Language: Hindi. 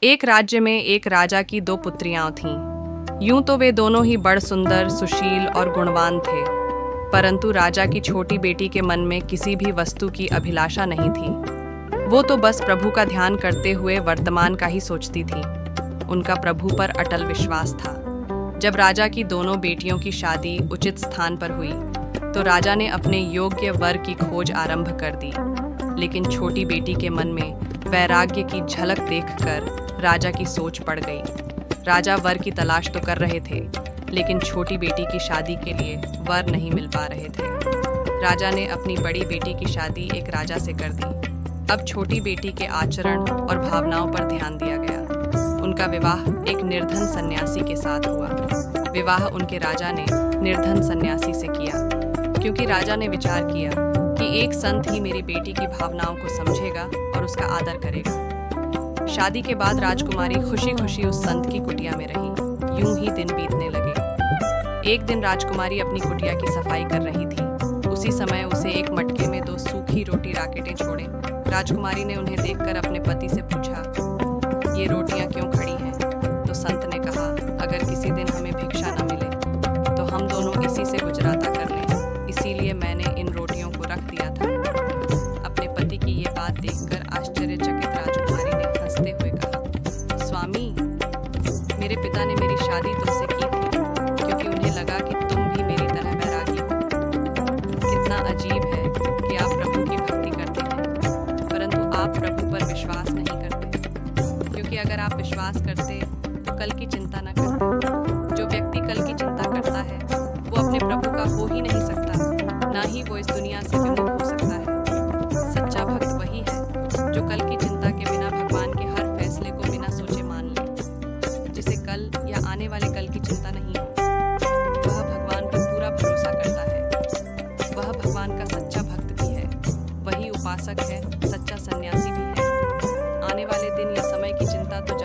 एक राज्य में एक राजा की दो पुत्रियां थीं। यूं तो वे दोनों ही बड़ सुंदर, सुशील और गुणवान थे, परंतु राजा की छोटी बेटी के मन में किसी भी वस्तु की अभिलाषा नहीं थी। वो तो बस प्रभु का ध्यान करते हुए वर्तमान का ही सोचती थी। उनका प्रभु पर अटल विश्वास था। जब राजा की दोनों बेटियों की शादी उचित स्थान पर हुई, तो राजा ने अपने योग्य वर की खोज आरंभ कर दी। लेकिन छोटी बेटी के मन में वैराग्य की झलक देखकर राजा की सोच पड़ गई। राजा वर की तलाश तो कर रहे थे, लेकिन छोटी बेटी की शादी के लिए वर नहीं मिल पा रहे थे। राजा ने अपनी बड़ी बेटी की शादी एक राजा से कर दी। अब छोटी बेटी के आचरण और भावनाओं पर ध्यान दिया गया। उनका विवाह एक निर्धन सन्यासी के साथ हुआ। विवाह उनके राजा ने निर्धन सन्यासी से किया, क्योंकि राजा ने विचार किया कि एक संत ही मेरी बेटी की भावनाओं को समझेगा और उसका आदर करेगा। शादी के बाद राजकुमारी खुशी खुशी उस संत की कुटिया में रही। यूं ही दिन बीतने लगे। एक दिन राजकुमारी अपनी कुटिया की सफाई कर रही थी। उसी समय उसे एक मटके में दो सूखी रोटी राकेटें छोड़े। राजकुमारी ने उन्हें देखकर अपने पति से पूछा, ये रोटियां क्यों खड़ी हैं? तो संत ने कहा, अगर किसी दिन हमें भिक्षा न मिले तो हम दोनों इसी से गुजराता कर लें, इसीलिए मैंने इन रोटियों को रख दिया था। अपने पति की ये बात देखकर आश्चर्यचकित राजकुमारी ने हंसते हुए कहा, स्वामी, मेरे पिता ने मेरी शादी तुमसे की थी क्योंकि उन्हें लगा कि तुम भी मेरी तरह वैरागी हो। कितना अजीब है कि आप प्रभु की भक्ति करते हैं, परंतु आप प्रभु पर विश्वास नहीं करते, क्योंकि अगर आप विश्वास करते तो कल की चिंता न करते। जो व्यक्ति कल की चिंता करता है वो अपने प्रभु का हो ही नहीं सकता, ना ही वो इस दुनिया से विमुख हो सकता है। सच्चा भक्त वही है जो कल की चिंता के बिना भगवान के हर फैसले को बिना सोचे मान ले। जिसे कल या आने वाले कल की चिंता नहीं हो, वह भगवान पर पूरा भरोसा करता है। वह भगवान का सच्चा भक्त भी है, वही उपासक है, सच्चा सन्यासी भी है। आने वाले दिन या समय की चिंता तो